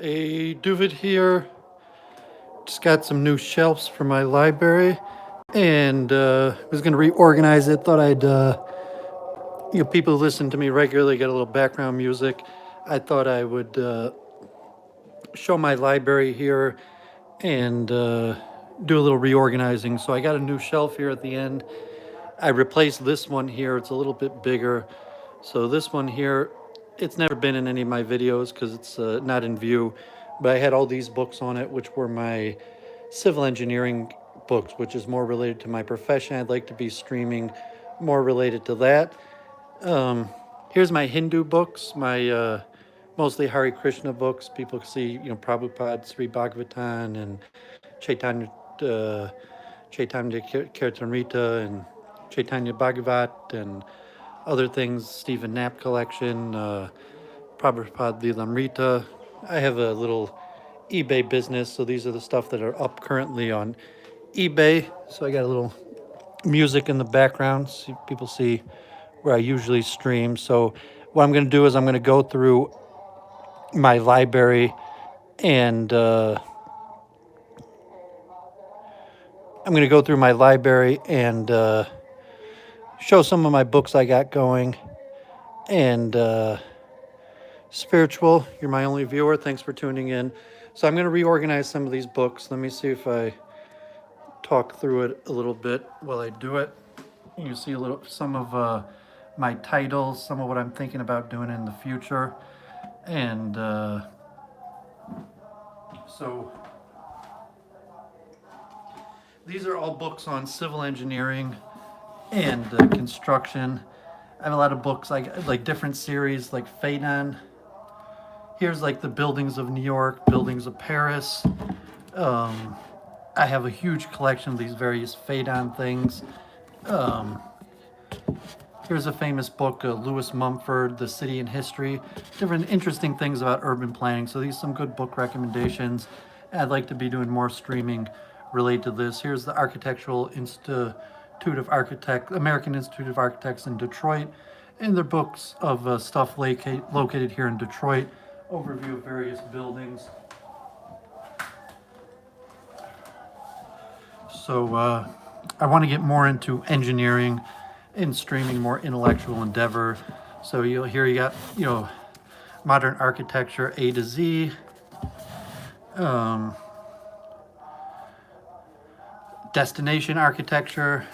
A Doooovid here. Just got some new shelves for my library, and was going to reorganize it. Thought I'd, people who listen to me regularly get a little background music. I thought I would show my library here and do a little reorganizing. So I got a new shelf here at the end. I replaced this one here. It's a little bit bigger. So this one here, it's never been in any of my videos because it's not in view, but I had all these books on it, which were my civil engineering books, which is more related to my profession. I'd like to be streaming more related to that. Here's my Hindu books, my mostly Hare Krishna books. People see, Prabhupada, Sri Bhagavatam, and Chaitanya, Chaitanya Kirtanrita, and Chaitanya Bhagavat, and other things, Stephen Knapp collection, Prabhupada Lilamrita. I have a little eBay business, so these are the stuff that are up currently on eBay. So I got a little music in the background, so people see where I usually stream. So what I'm going to do is I'm going to go through my library and show some of my books I got going. And Spiritual, you're my only viewer. Thanks for tuning in. So I'm going to reorganize some of these books. Let me see if I talk through it a little bit while I do it. You see some of my titles, some of what I'm thinking about doing in the future. And so these are all books on civil engineering and construction. I have a lot of books like different series like Phaedon. Here's like the buildings of New York, buildings of Paris. I have a huge collection of these various Phaedon things. Here's a famous book, Lewis Mumford, The City and History. Different interesting things about urban planning. So these are some good book recommendations. I'd like to be doing more streaming related to this. Here's the Architectural Institute of Architects, American Institute of Architects in Detroit, and their books of stuff located here in Detroit. Overview of various buildings. So I want to get more into engineering and streaming, more intellectual endeavor. So here you got, modern architecture A to Z. Destination architecture,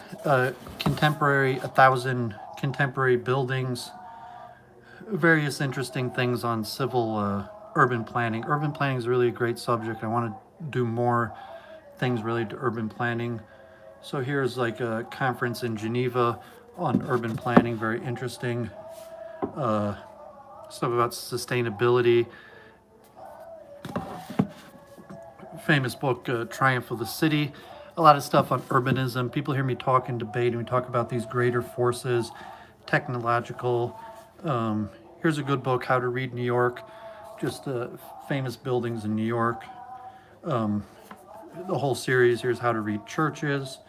contemporary, 1,000 contemporary buildings, various interesting things on civil urban planning. Urban planning is really a great subject. I want to do more things related to urban planning. So here's like a conference in Geneva on urban planning, very interesting. Stuff about sustainability. Famous book, Triumph of the City. A lot of stuff on urbanism. People hear me talk and debate, and we talk about these greater forces, technological. Here's a good book, How to Read New York, just famous buildings in New York. The whole series, here's How to Read Churches.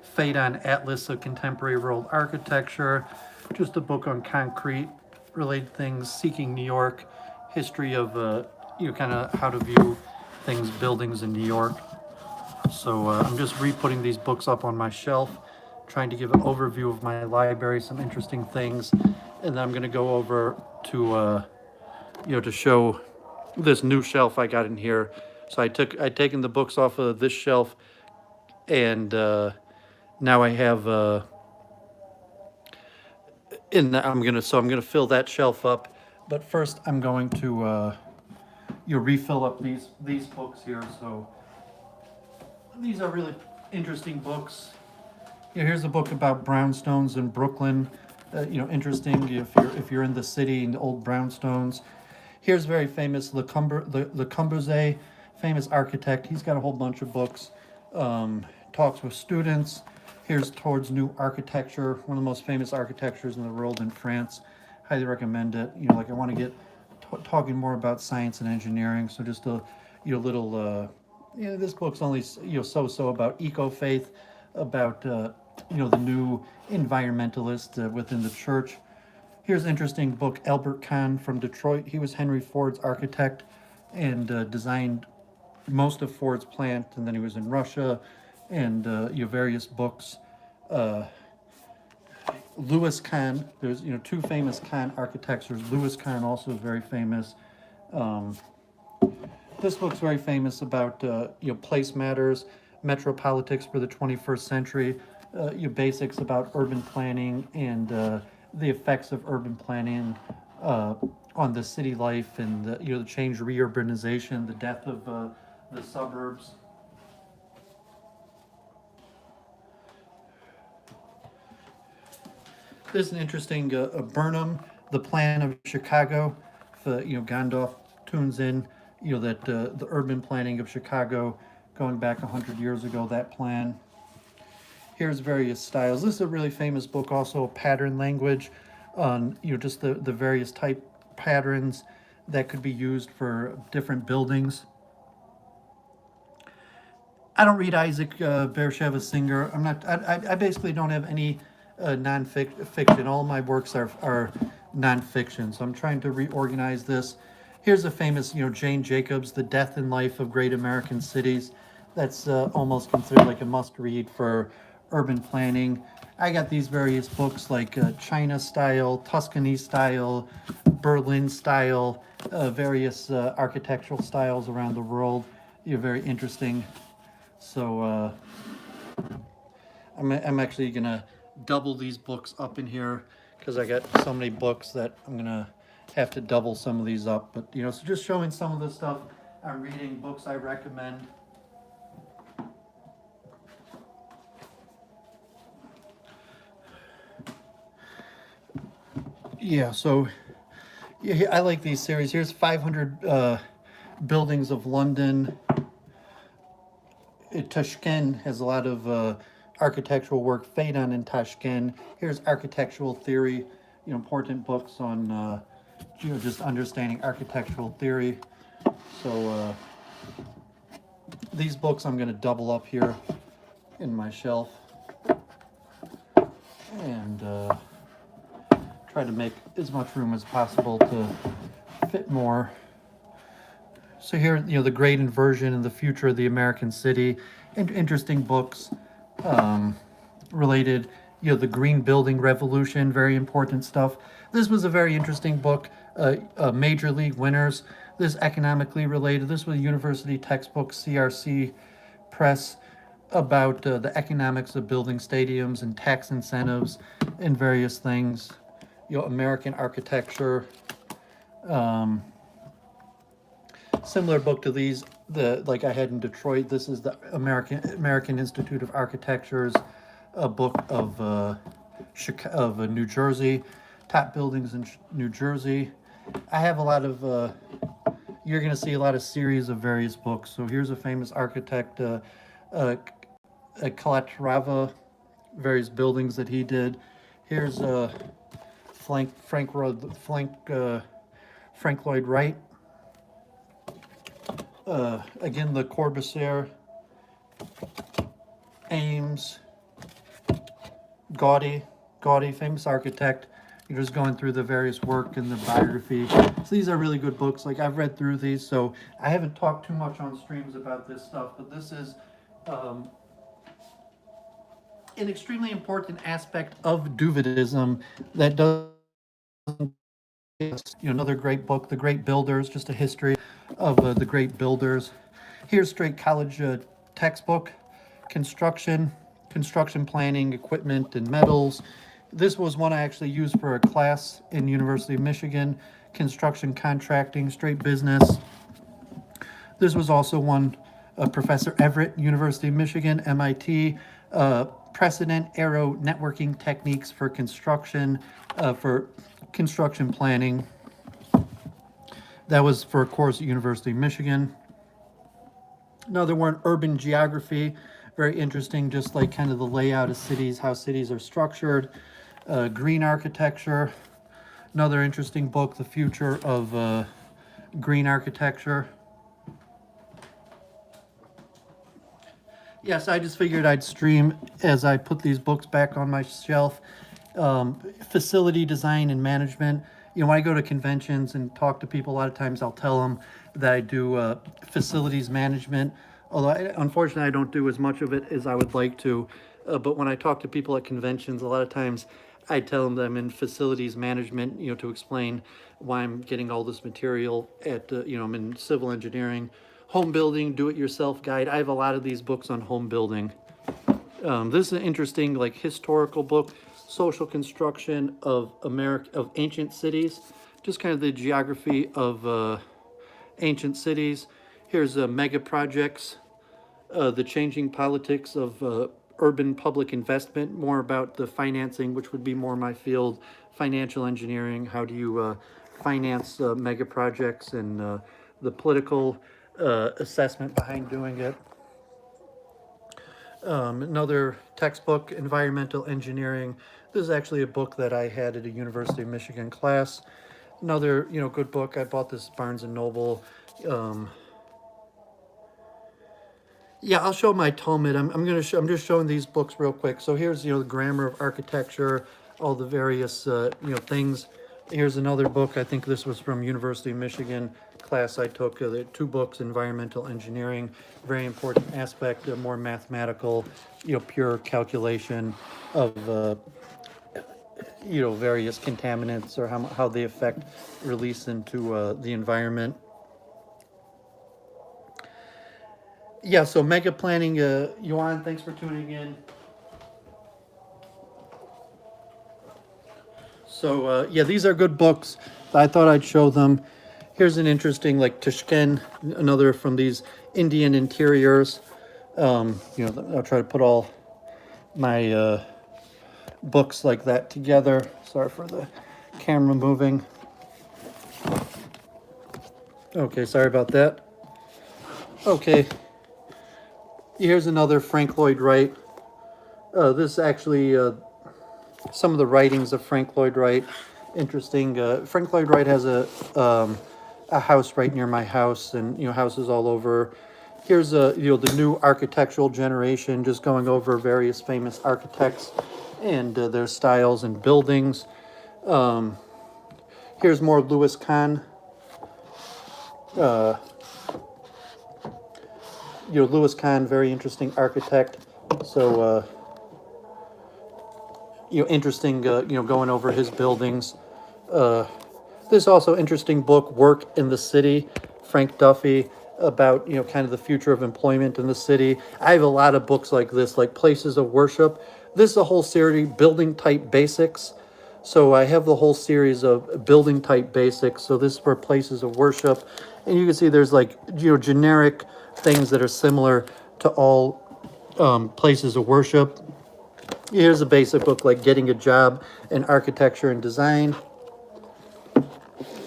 Phaedon, Atlas of Contemporary World Architecture, just a book on concrete related things, Seeking New York, history of, kind of how to view things, buildings in New York. So I'm just re-putting these books up on my shelf, trying to give an overview of my library, some interesting things, and then I'm going to go over to, to show this new shelf I got in here. So I'd taken the books off of this shelf, and now I have, I'm gonna fill that shelf up. But first, I'm going to refill up these books here. So these are really interesting books. Here's a book about brownstones in Brooklyn. Interesting if you're in the city and the old brownstones. Here's very famous Le Corbusier, famous architect. He's got a whole bunch of books. Talks with students. Here's Towards New Architecture, one of the most famous architectures in the world in France. Highly recommend it. I want to get talking more about science and engineering. So just a little. This book's only so about eco-faith, about the new environmentalist within the church. Here's an interesting book, Albert Kahn from Detroit. He was Henry Ford's architect and designed most of Ford's plant, and then he was in Russia, and various books. Louis Kahn, there's two famous Kahn architects. Louis Kahn also is very famous. This book's very famous about place matters, metropolitics for the 21st century, basics about urban planning and the effects of urban planning on the city life and the change, reurbanization, the death of the suburbs. This is an interesting Burnham, the plan of Chicago. Gandalf tunes in, that the urban planning of Chicago going back 100 years ago, that plan. Here's various styles. This is a really famous book, also pattern language on just the various type patterns that could be used for different buildings. I don't read Isaac Beersheba Singer. I basically don't have any non-fiction. All my works are non-fiction. So I'm trying to reorganize this. Here's a famous, Jane Jacobs, The Death and Life of Great American Cities. That's almost considered like a must-read for urban planning. I got these various books like China style, Tuscany style, Berlin style, various architectural styles around the world. Very interesting. So I'm actually gonna double these books up in here because I got so many books that I'm gonna have to double some of these up. But so just showing some of the stuff I'm reading, books I recommend. Yeah, so yeah, I like these series. Here's 500 buildings of London. Tashkent has a lot of architectural work. Phaidon in Tashkent. Here's architectural theory. Important books on just understanding architectural theory. So these books I'm going to double up here in my shelf and try to make as much room as possible to fit more. So here, the Great Inversion and the Future of the American City, and interesting books related, the Green Building Revolution, very important stuff. This was a very interesting book, Major League Winners. This is economically related. This was a university textbook, CRC Press, about the economics of building stadiums and tax incentives and various things. American architecture. Similar book to these, like I had in Detroit. This is the American Institute of Architecture's book of New Jersey, top buildings in New Jersey. I have a lot of. You're going to see a lot of series of various books. So here's a famous architect, Calatrava, various buildings that he did. Here's Frank Lloyd Wright. Again, Le Corbusier, Ames, Gaudi, famous architect. You're just going through the various work and the biography. So these are really good books. Like, I've read through these, so I haven't talked too much on streams about this stuff, but this is an extremely important aspect of Doooovidism that does. Another great book, The Great Builders, just a history of the great builders. Here's straight college textbook, construction planning, equipment, and metals. This was one I actually used for a class in University of Michigan, construction contracting, straight business. This was also one, Professor Everett, University of Michigan, MIT, precedent arrow networking techniques for construction planning. That was for a course at University of Michigan. Another one, urban geography, very interesting, just like kind of the layout of cities, how cities are structured. Green architecture, another interesting book, The Future of Green Architecture. Yes, I just figured I'd stream as I put these books back on my shelf. Facility design and management. When I go to conventions and talk to people, a lot of times I'll tell them that I do facilities management. Although, unfortunately, I don't do as much of it as I would like to. But when I talk to people at conventions, a lot of times I tell them that I'm in facilities management, to explain why I'm getting all this material at, I'm in civil engineering, home building, do-it-yourself guide. I have a lot of these books on home building. This is an interesting, like, historical book, social construction of ancient cities, just kind of the geography of ancient cities. Here's mega projects, the changing politics of urban public investment, more about the financing, which would be more my field, financial engineering. How do you finance mega projects and the political assessment behind doing it. Another textbook, environmental engineering. This is actually a book that I had at a University of Michigan class. Another, good book. I bought this Barnes and Noble. Yeah, I'll show my Talmud. I'm just showing these books real quick. So here's, the grammar of architecture, all the various, things. Here's another book. I think this was from University of Michigan class I took. The 2 books, environmental engineering, very important aspect, more mathematical, pure calculation of, various contaminants or how they affect release into the environment. Yeah, so mega planning, Yuan, thanks for tuning in. So, yeah, these are good books. I thought I'd show them. Here's an interesting, like, Tashkent, another from these Indian interiors. I'll try to put all my books like that together. Sorry for the camera moving. Okay, sorry about that. Okay. Here's another Frank Lloyd Wright. This is actually some of the writings of Frank Lloyd Wright. Interesting. Frank Lloyd Wright has a house right near my house, and houses all over. Here's the new architectural generation, just going over various famous architects and their styles and buildings. Here's more Louis Kahn. Louis Kahn, very interesting architect. So, interesting, going over his buildings. This also interesting book, Work in the City, Frank Duffy, about, kind of the future of employment in the city. I have a lot of books like this, like Places of Worship. This is a whole series, Building Type Basics. So I have the whole series of Building Type Basics. So this is for Places of Worship. And you can see there's like, generic things that are similar to all places of worship. Here's a basic book like Getting a Job in Architecture and Design.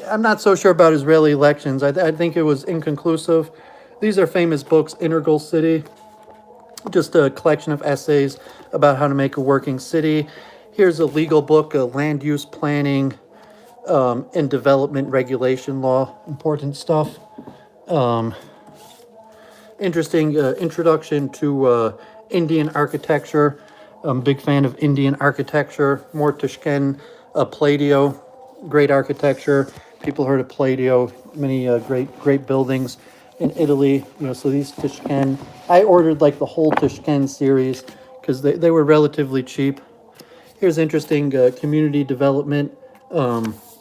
I'm not so sure about Israeli elections. I think it was inconclusive. These are famous books. Integral City, just a collection of essays about how to make a working city. Here's a legal book, Land Use Planning and Development Regulation Law, important stuff. Interesting introduction to Indian architecture. I'm a big fan of Indian architecture. More Tashkent, Palladio, great architecture. People heard of Palladio, many great buildings in Italy. So these Tashkent, I ordered like the whole Tashkent series because they were relatively cheap. Here's interesting community development,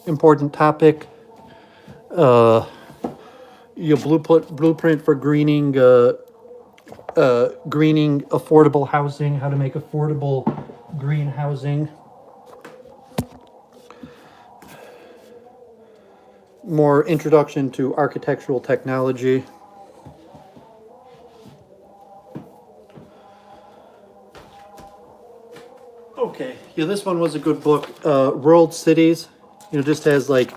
important topic. Blueprint for greening affordable housing, how to make affordable green housing. More introduction to architectural technology. Okay, yeah, this one was a good book. World Cities, just has like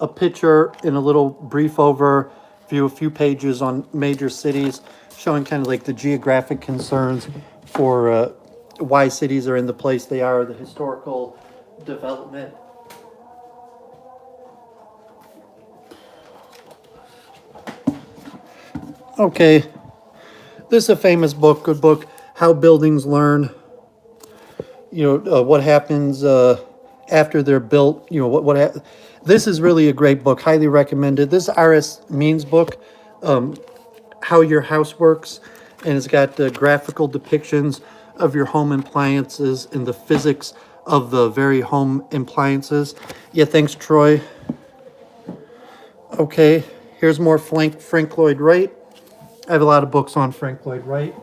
a picture in a little brief overview, a few pages on major cities, showing kind of like the geographic concerns for why cities are in the place they are, the historical development. Okay, this is a famous book, good book, How Buildings Learn. what happens after they're built. This is really a great book, highly recommended. This R.S. Means book, How Your House Works, and it's got graphical depictions of your home appliances and the physics of the very home appliances. Yeah, thanks, Troy. Okay, here's more Frank Lloyd Wright. I have a lot of books on Frank Lloyd Wright.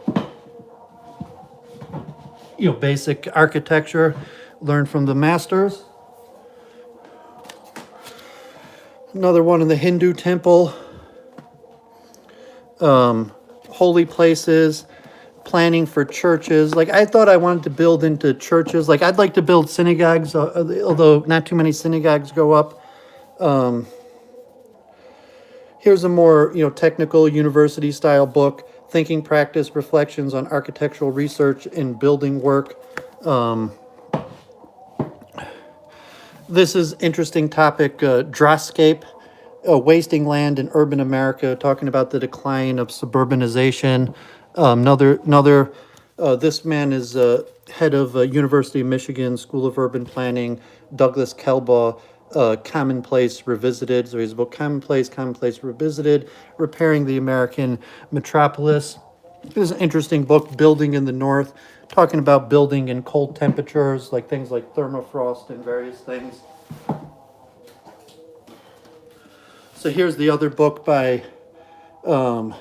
Basic architecture, learn from the masters. Another one in the Hindu temple. Holy places, planning for churches. Like, I thought I wanted to build into churches. Like, I'd like to build synagogues, although not too many synagogues go up. Here's a more, technical university style book, Thinking Practice, Reflections on Architectural Research and Building Work. This is interesting topic, Drawscape, wasting land in urban America, talking about the decline of suburbanization. This man is head of University of Michigan School of Urban Planning, Douglas Kelbaugh, Commonplace Revisited. So his book Commonplace Revisited, Repairing the American Metropolis. This is an interesting book, Building in the North, talking about building in cold temperatures, like things like thermofrost and various things. So here's the other book by Thomas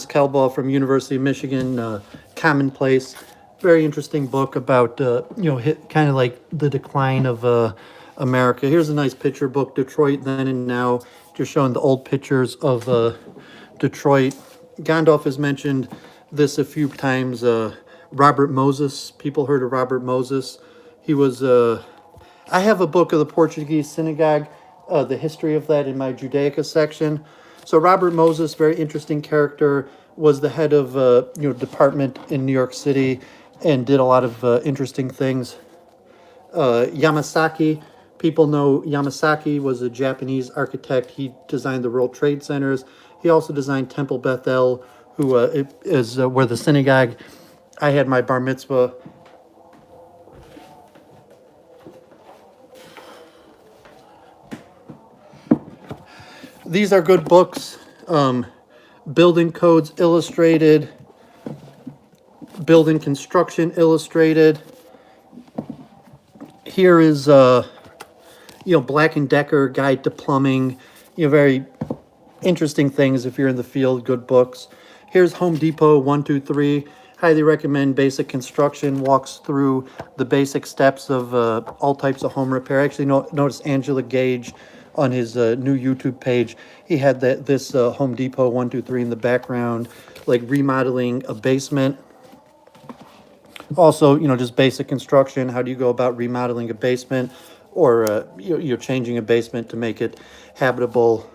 Kelbaugh from University of Michigan, Commonplace. Very interesting book about, kind of like the decline of America. Here's a nice picture book, Detroit Then and Now, just showing the old pictures of Detroit. Gandalf has mentioned this a few times. Robert Moses, people heard of Robert Moses. He was, I have a book of the Portuguese synagogue, the history of that in my Judaica section. So Robert Moses, very interesting character, was the head of department in New York City and did a lot of interesting things. Yamasaki, people know Yamasaki was a Japanese architect. He designed the World Trade Centers. He also designed Temple Beth El, who is where the synagogue. I had my bar mitzvah. These are good books. Building Codes Illustrated, Building Construction Illustrated. Here is Black & Decker Guide to Plumbing. Very interesting things if you're in the field, good books. Here's Home Depot 123. Highly recommend Basic Construction, walks through the basic steps of all types of home repair. Actually, notice Angela Gage on his new YouTube page. He had this Home Depot 123 in the background, like remodeling a basement. Also, just basic construction. How do you go about remodeling a basement, or you're changing a basement to make it habitable?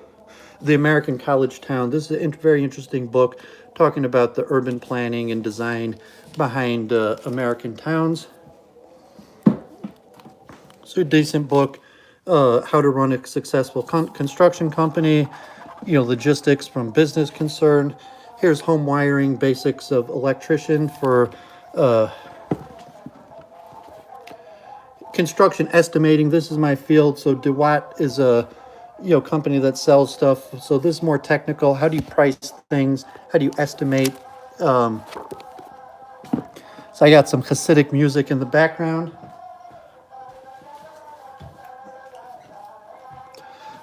The American College Town. This is a very interesting book talking about the urban planning and design behind American towns. So a decent book, How to Run a Successful Construction Company, logistics from business concern. Here's Home Wiring, Basics of Electrician for construction estimating. This is my field. So DeWitt is a company that sells stuff. So this is more technical. How do you price things? How do you estimate? So I got some Hasidic music in the background.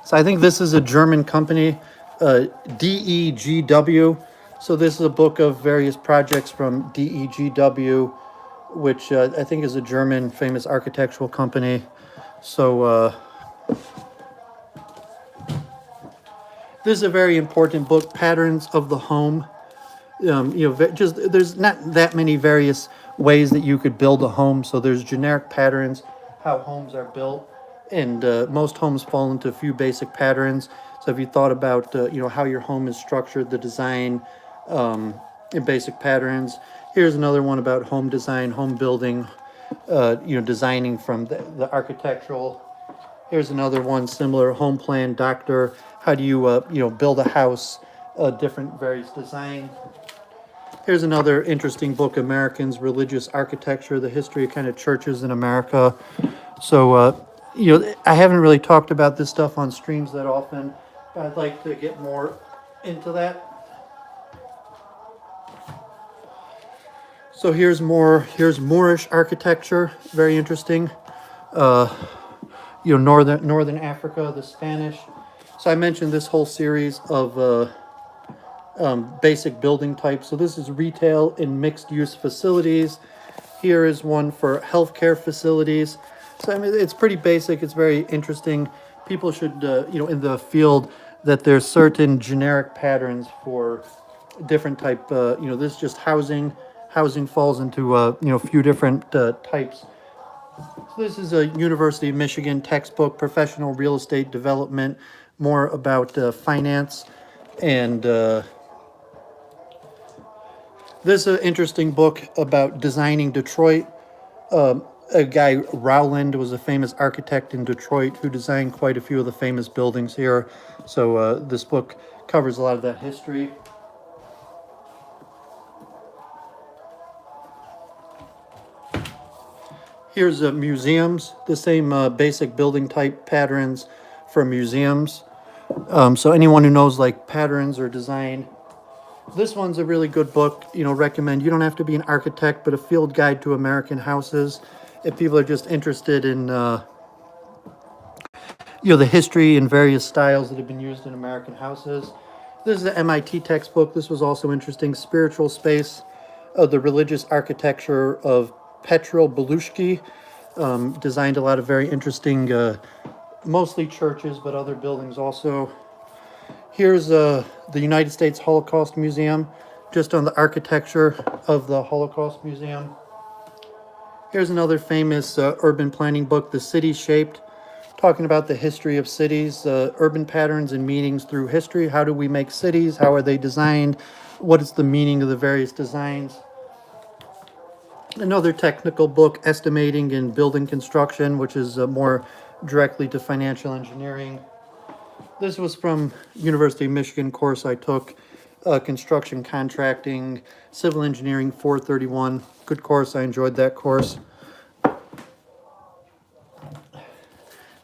So I think this is a German company, DEGW. So this is a book of various projects from DEGW, which I think is a German famous architectural company. So this is a very important book, Patterns of the Home. There's not that many various ways that you could build a home. So there's generic patterns, how homes are built, and most homes fall into a few basic patterns. So if you thought about, how your home is structured, the design, in basic patterns. Here's another one about home design, home building, designing from the architectural. Here's another one similar, home plan, doctor. How do you, build a house, different various design. Here's another interesting book, Americans, Religious Architecture, the history of kind of churches in America. So, I haven't really talked about this stuff on streams that often, but I'd like to get more into that. So here's Moorish architecture, very interesting. Northern Africa, the Spanish. So I mentioned this whole series of basic building types. So this is retail and mixed use facilities. Here is one for healthcare facilities. So I mean, it's pretty basic. It's very interesting. People should, in the field, that there's certain generic patterns for different type. This is just housing. Housing falls into a few different types. So this is a University of Michigan textbook, professional real estate development, more about finance and. This is an interesting book about designing Detroit. A guy, Rowland, was a famous architect in Detroit who designed quite a few of the famous buildings here. So this book covers a lot of that history. Here's museums, the same basic building type patterns for museums. So anyone who knows like patterns or design, this one's a really good book, recommend. You don't have to be an architect, but a field guide to American houses. If people are just interested in, the history and various styles that have been used in American houses. This is the MIT textbook. This was also interesting. Spiritual Space, the Religious Architecture of Petro Belushki. Designed a lot of very interesting, mostly churches, but other buildings also. Here's the United States Holocaust Museum, just on the architecture of the Holocaust Museum. Here's another famous urban planning book, The City Shaped, talking about the history of cities, urban patterns and meanings through history. How do we make cities? How are they designed? What is the meaning of the various designs? Another technical book, Estimating in Building Construction, which is more directly to financial engineering. This was from University of Michigan course I took, construction contracting, civil engineering 431. Good course, I enjoyed that course. If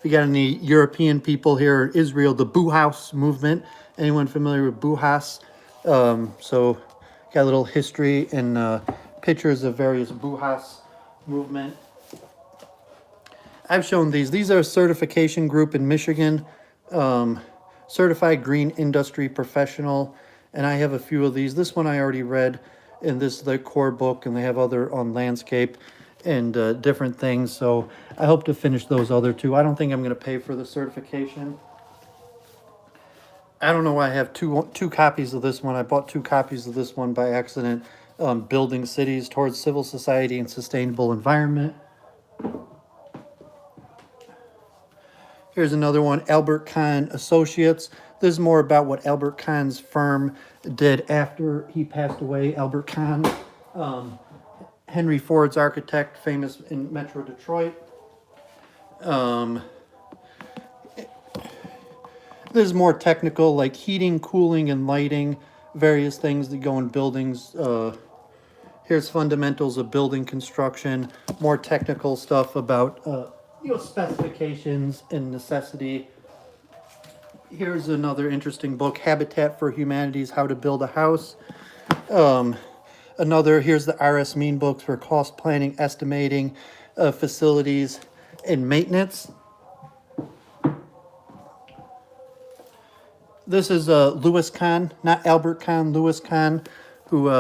you got any European people here, Israel, the Bauhaus movement. Anyone familiar with Bauhaus? So got a little history and pictures of various Bauhaus movement. I've shown these. These are a certification group in Michigan. Certified Green Industry Professional, and I have a few of these. This one I already read, and this is the core book, and they have other on landscape and different things, so I hope to finish those other two. I don't think I'm going to pay for the certification. I don't know why I have two copies of this one. I bought 2 copies of this one by accident. Building Cities Towards Civil Society and Sustainable Environment. Here's another one, Albert Kahn Associates. This is more about what Albert Kahn's firm did after he passed away. Albert Kahn, Henry Ford's architect, famous in Metro Detroit. This is more technical, like heating, cooling, and lighting, various things that go in buildings. Here's Fundamentals of Building Construction, more technical stuff about specifications and necessity. Here's another interesting book, Habitat for Humanity's How to Build a House. Here's the R.S. Mean books for cost planning, estimating, facilities, and maintenance. This is Louis Kahn, not Albert Kahn, Louis Kahn, who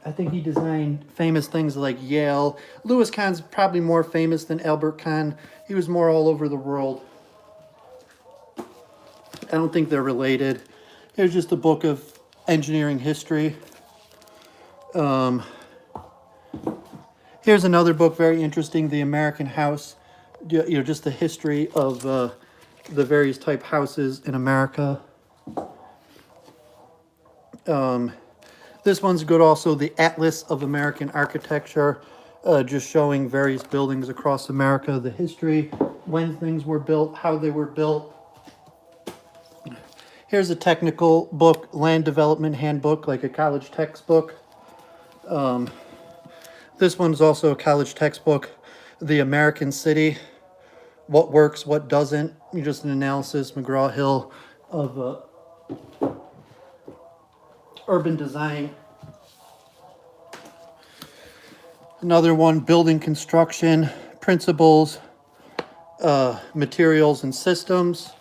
I think he designed famous things like Yale. Louis Kahn's probably more famous than Albert Kahn. He was more all over the world. I don't think they're related. Here's just a book of engineering history. Here's another book, very interesting, The American House. Just the history of the various type houses in America. This one's good also, The Atlas of American Architecture, just showing various buildings across America, the history, when things were built, how they were built. Here's a technical book, Land Development Handbook, like a college textbook. This one's also a college textbook, The American City, What Works, What Doesn't. Just an analysis, McGraw-Hill, of urban design. Another one, Building Construction, Principles, Materials and Systems.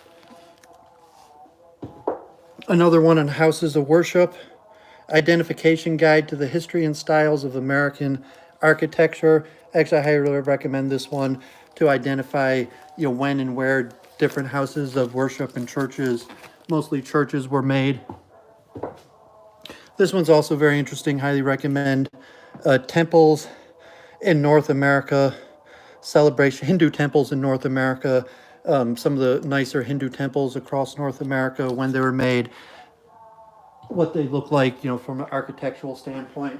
Another one on Houses of Worship, Identification Guide to the History and Styles of American Architecture. Actually, I highly recommend this one to identify, when and where different houses of worship and churches, mostly churches, were made. This one's also very interesting, highly recommend. Temples in North America, celebration, Hindu temples in North America, some of the nicer Hindu temples across North America, when they were made, what they look like, from an architectural standpoint.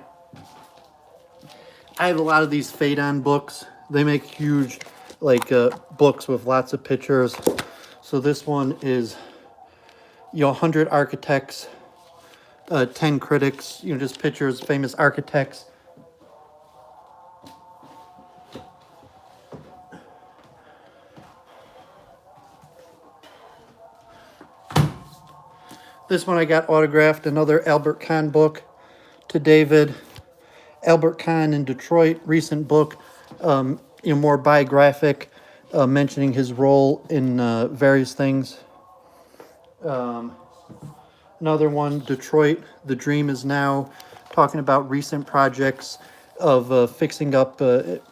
I have a lot of these Fade-On books. They make huge, books with lots of pictures. So this one is, 100 architects, 10 critics, just pictures, famous architects. This one I got autographed, another Albert Kahn book, To David. Albert Kahn in Detroit, recent book, more biographic, mentioning his role in various things. Another one, Detroit, The Dream Is Now, talking about recent projects of fixing up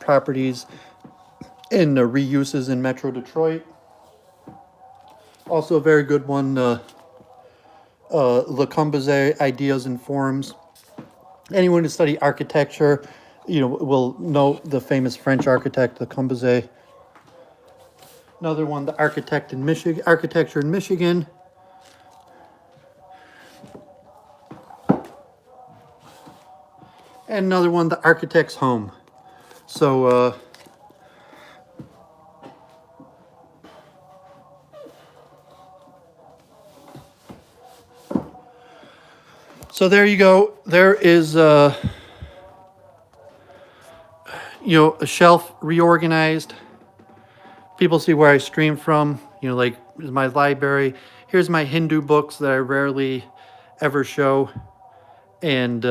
properties and reuses in Metro Detroit. Also a very good one, Le Corbusier, Ideas and Forms. Anyone who study architecture, will know the famous French architect, Le Corbusier. Another one, The Architecture in Michigan. And another one, The Architect's Home. So, so there you go. There is, a shelf reorganized. People see where I stream from, like my library. Here's my Hindu books that I rarely ever show. And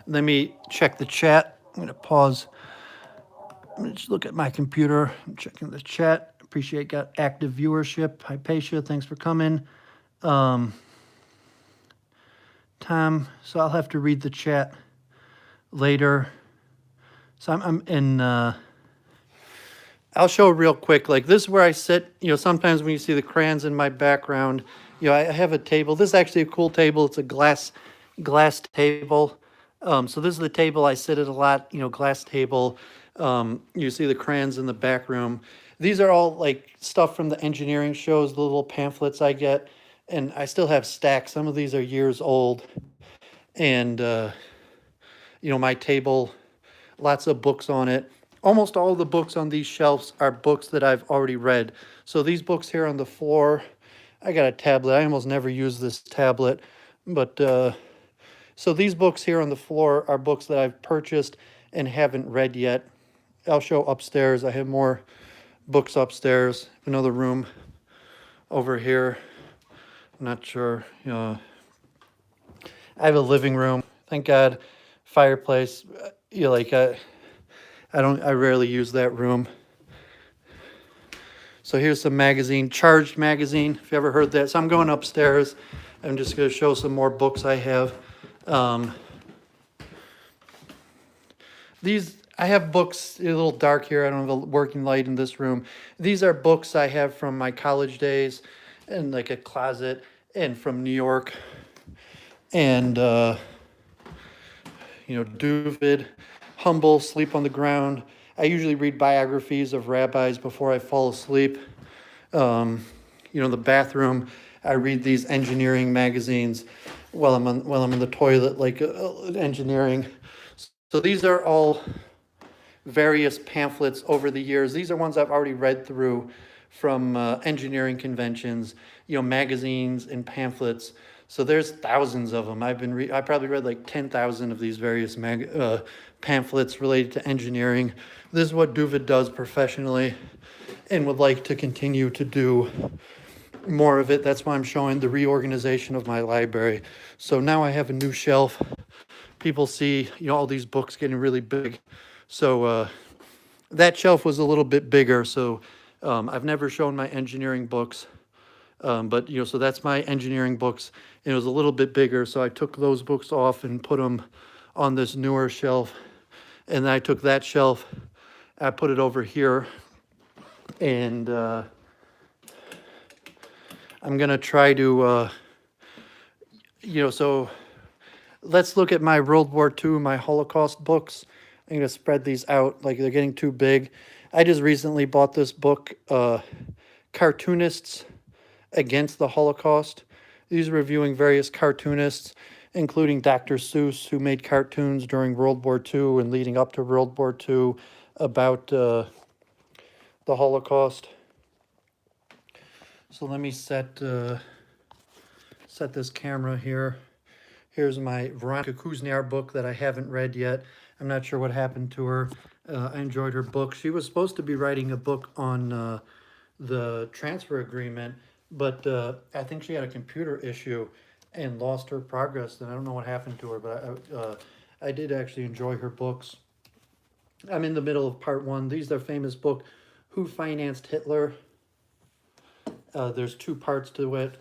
let me check the chat. I'm going to pause. Let me just look at my computer. I'm checking the chat. Appreciate got active viewership. Hypatia, thanks for coming. Tom, so I'll have to read the chat later. So I'm in, I'll show real quick, this is where I sit. Sometimes when you see the crayons in my background, I have a table. This is actually a cool table. It's a glass table. So this is the table I sit at a lot, glass table. You see the crayons in the back room. These are all stuff from the engineering shows, the little pamphlets I get. And I still have stacks. Some of these are years old. And, my table, lots of books on it. Almost all the books on these shelves are books that I've already read. So these books here on the floor, I got a tablet. I almost never use this tablet. But, so these books here on the floor are books that I've purchased and haven't read yet. I'll show upstairs. I have more books upstairs. Another room over here. I'm not sure. I have a living room. Thank God. Fireplace. I rarely use that room. So here's some magazine, Charged magazine, if you ever heard that. So I'm going upstairs. I'm just going to show some more books I have. I have books, a little dark here. I don't have a working light in this room. These are books I have from my college days and a closet and from New York. And, Doooovid, Humble, Sleep on the Ground. I usually read biographies of rabbis before I fall asleep. In the bathroom, I read these engineering magazines while I'm in the toilet, engineering. So these are all various pamphlets over the years. These are ones I've already read through from engineering conventions, magazines and pamphlets. So there's thousands of them. I probably read like 10,000 of these various pamphlets related to engineering. This is what Doooovid does professionally and would like to continue to do more of it. That's why I'm showing the reorganization of my library. So now I have a new shelf. People see, all these books getting really big. So that shelf was a little bit bigger. So I've never shown my engineering books. But so that's my engineering books, and it was a little bit bigger, so I took those books off and put them on this newer shelf, and then I took that shelf, I put it over here, and I'm gonna try to, so let's look at my World War II, my Holocaust books. I'm gonna spread these out, like they're getting too big. I just recently bought this book, Cartoonists Against the Holocaust. These are reviewing various cartoonists, including Dr. Seuss, who made cartoons during World War II and leading up to World War II about the Holocaust. So let me set this camera here. Here's my Veronica Kuzniar book that I haven't read yet. I'm not sure what happened to her. I enjoyed her book. She was supposed to be writing a book on the transfer agreement, but I think she had a computer issue and lost her progress, and I don't know what happened to her, but I did actually enjoy her books. I'm in the middle of part 1. These are famous book, Who Financed Hitler? There's 2 parts to it.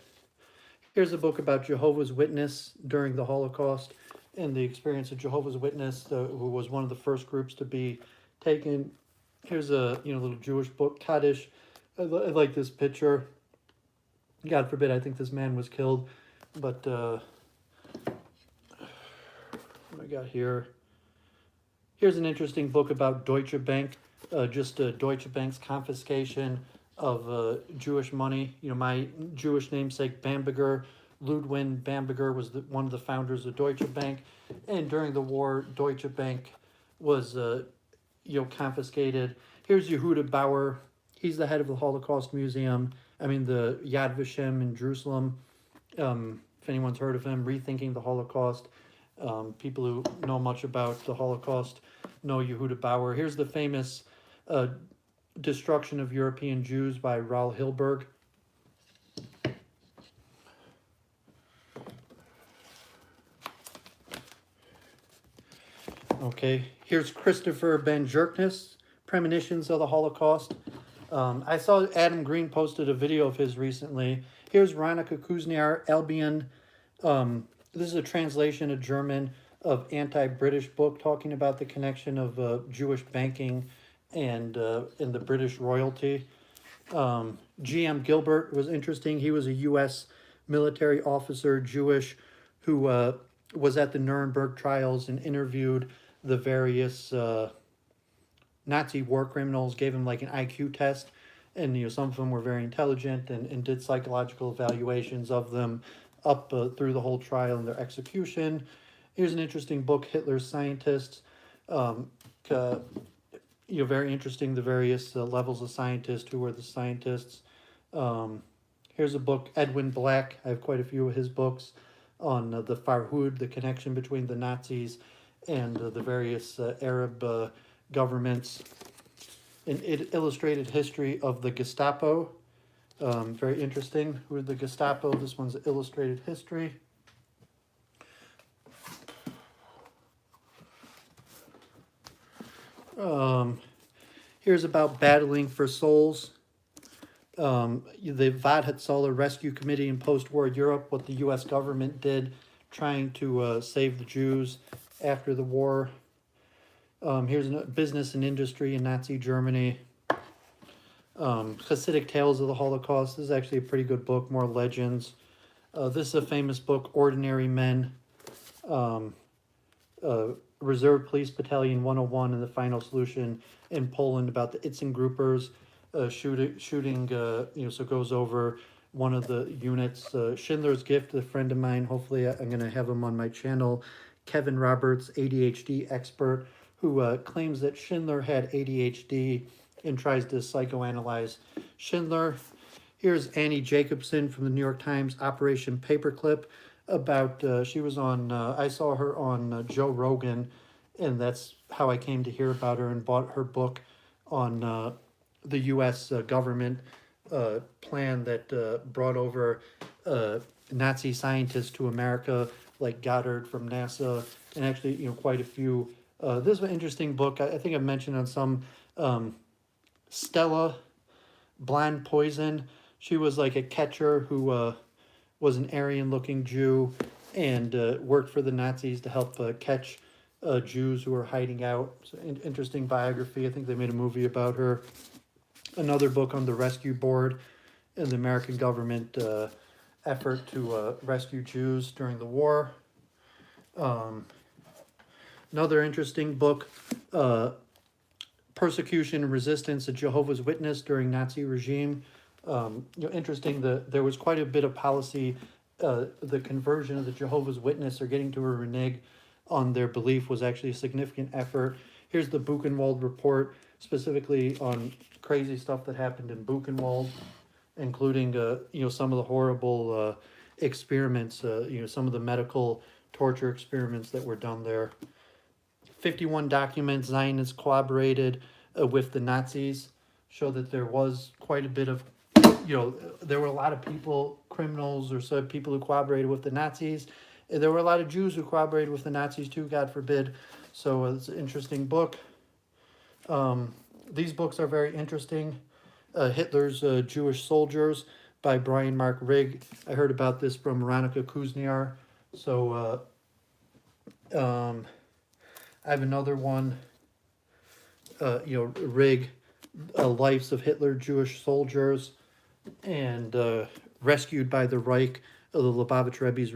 Here's a book about Jehovah's Witness during the Holocaust and the experience of Jehovah's Witness, who was one of the first groups to be taken. Here's a little Jewish book, Kaddish. I like this picture. God forbid, I think this man was killed. But what do I got here? Here's an interesting book about Deutsche Bank, Deutsche Bank's confiscation of Jewish money. My Jewish namesake Bamberger, Ludwig Bamberger, was one of the founders of Deutsche Bank. And during the war, Deutsche Bank was confiscated. Here's Yehuda Bauer. He's the head of the Holocaust Museum. The Yad Vashem in Jerusalem. If anyone's heard of him, Rethinking the Holocaust. People who know much about the Holocaust know Yehuda Bauer. Here's the famous Destruction of European Jews by Raoul Hilberg. Okay, here's Christopher Ben Jerkness, Premonitions of the Holocaust. I saw Adam Green posted a video of his recently. Here's Veronica Kuzniar, Albion. This is a translation of German of anti-British book talking about the connection of Jewish banking and the British royalty. G.M. Gilbert was interesting. He was a U.S. military officer, Jewish, who was at the Nuremberg trials and interviewed the various Nazi war criminals, gave them like an IQ test, and some of them were very intelligent and did psychological evaluations of them up through the whole trial and their execution. Here's an interesting book, Hitler's Scientists. Very interesting, the various levels of scientists, who were the scientists. Here's a book, Edwin Black. I have quite a few of his books on the Farhud, the connection between the Nazis and the various Arab governments. An illustrated history of the Gestapo. Very interesting. Who are the Gestapo? This one's illustrated history. Here's about battling for souls. The Vadhatzola Rescue Committee in post-war Europe, what the U.S. government did trying to save the Jews after the war. Here's business and industry in Nazi Germany. Hasidic Tales of the Holocaust. This is actually a pretty good book, more legends. This is a famous book, Ordinary Men. Reserve Police Battalion 101 and the Final Solution in Poland, about the Itzen groupers shooting, so it goes over one of the units. Schindler's Gift, a friend of mine, hopefully I'm going to have him on my channel, Kevin Roberts, ADHD expert, who claims that Schindler had ADHD and tries to psychoanalyze Schindler. Here's Annie Jacobson from the New York Times, Operation Paperclip. about, she was on, I saw her on Joe Rogan, and that's how I came to hear about her and bought her book on the U.S. Government plan that brought over Nazi scientists to America, like Goddard from NASA, and actually, quite a few. This is an interesting book. I think I mentioned on some Stella Blind Poison. She was like a catcher who was an Aryan-looking Jew and worked for the Nazis to help catch Jews who were hiding out. So, interesting biography. I think they made a movie about her. Another book on the Rescue Board and the American government effort to rescue Jews during the war. Another interesting book, Persecution and Resistance, a Jehovah's Witness during Nazi regime. Interesting, there was quite a bit of policy, the conversion of the Jehovah's Witness or getting to a renege on their belief was actually a significant effort. Here's the Buchenwald report, specifically on crazy stuff that happened in Buchenwald, including, some of the horrible experiments, some of the medical torture experiments that were done there. 51 documents Zionists collaborated with the Nazis show that there was quite a bit of, there were a lot of people, criminals or so people who collaborated with the Nazis. There were a lot of Jews who collaborated with the Nazis too, God forbid. So it's an interesting book. These books are very interesting. Hitler's Jewish Soldiers by Brian Mark Rigg. I heard about this from Veronica Kuzniar. So I have another one, Rigg, Lives of Hitler, Jewish Soldiers, and Rescued by the Reich, the Lubavitch Rebbe's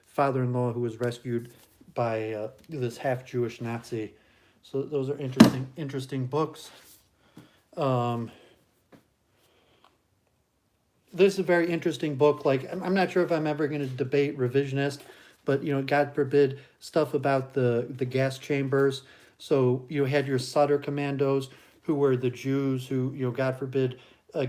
father-in-law who was rescued by this half-Jewish Nazi. So those are interesting books. This is a very interesting book. Like, I'm not sure if I'm ever going to debate revisionist, but, God forbid, stuff about the gas chambers. So you had your Sutter commandos, who were the Jews who, God forbid,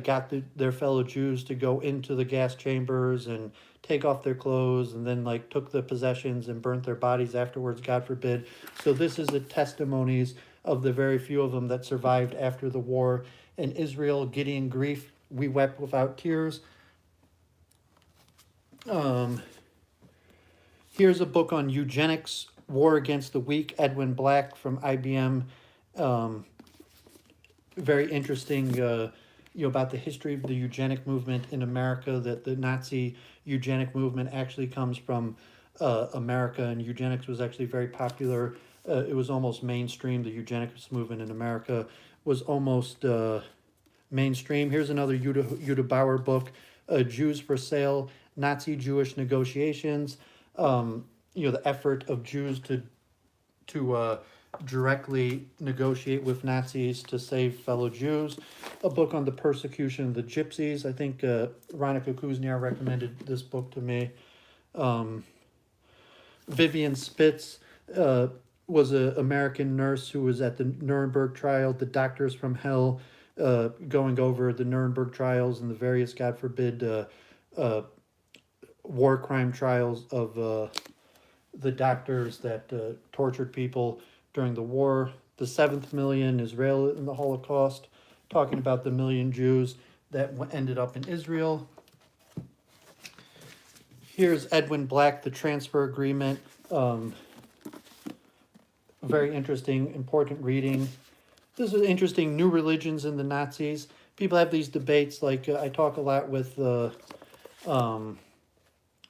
got their fellow Jews to go into the gas chambers and take off their clothes and then, took the possessions and burnt their bodies afterwards, God forbid. So this is the testimonies of the very few of them that survived after the war. In Israel, Gideon Grief, We Wept Without Tears. Here's a book on eugenics, War Against the Weak, Edwin Black from IBM. Very interesting, about the history of the eugenic movement in America, that the Nazi eugenic movement actually comes from America, and eugenics was actually very popular. It was almost mainstream. The eugenics movement in America was almost mainstream. Here's another Yuda Bauer book, Jews for Sale, Nazi-Jewish Negotiations. The effort of Jews to directly negotiate with Nazis to save fellow Jews. A book on the persecution of the Gypsies. I think Veronica Kuzniar recommended this book to me. Vivian Spitz was an American nurse who was at the Nuremberg trial, the Doctors from Hell, going over the Nuremberg trials and the various, God forbid, war crime trials of the doctors that tortured people during the war. The 7th Million, Israel in the Holocaust, talking about the million Jews that ended up in Israel. Here's Edwin Black, The Transfer Agreement. Very interesting, important reading. This is interesting, new religions in the Nazis. People have these debates, like I talk a lot with the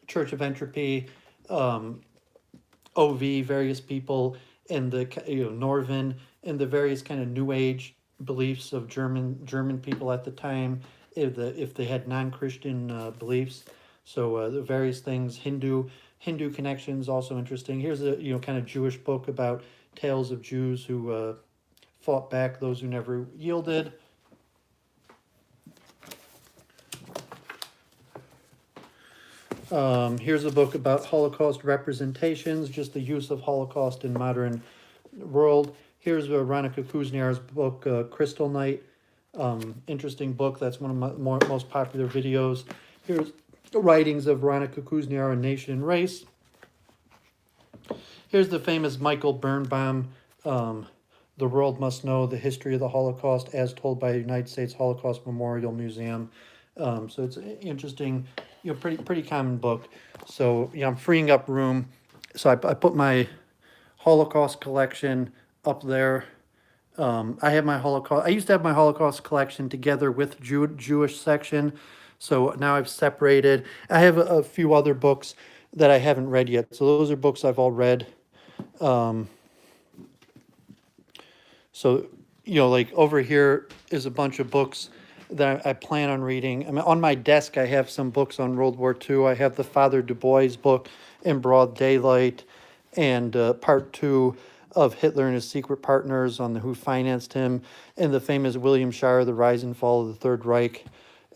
Church of Entropy, OV, various people, and the Norvin, and the various kind of New Age beliefs of German people at the time, if they had non-Christian beliefs. So the various things, Hindu connections, also interesting. Here's a kind of Jewish book about tales of Jews who fought back, those who never yielded. Here's a book about Holocaust representations, just the use of Holocaust in modern world. Here's Veronica Kuzniar's book, Crystal Night. Interesting book. That's one of my most popular videos. Here's writings of Veronica Kuzniar on Nation and Race. Here's the famous Michael Birnbaum, The World Must Know the History of the Holocaust as told by the United States Holocaust Memorial Museum. So it's an interesting, pretty common book. So I'm freeing up room. So I put my Holocaust collection up there. I have my Holocaust. I used to have my Holocaust collection together with Jewish section. So now I've separated. I have a few other books that I haven't read yet. So those are books I've all read. So, like over here is a bunch of books that I plan on reading. I mean, on my desk, I have some books on World War II. I have the Father Du Bois book, In Broad Daylight, and part 2 of Hitler and His Secret Partners on who financed him, and the famous William Shirer, The Rise and Fall of the Third Reich.